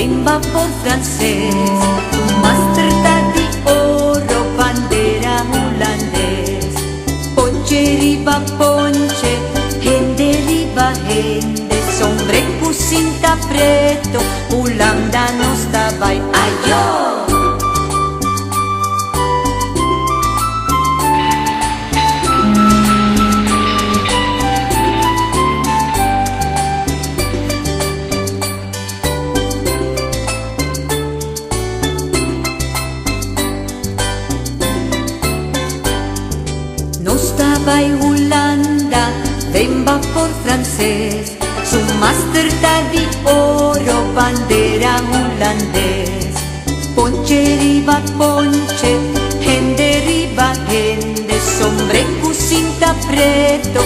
vem vapor francês, masterta di oro, bandera holandês. Ponche riba ponche, gente riba gente, sombreco cinta preto, Holanda não está vai. Aiô! Vai Holanda, vem vapor francês, su masterta di oro, bandera holandês. Ponche riba ponche, gente riba gente, sombreco cinta preto,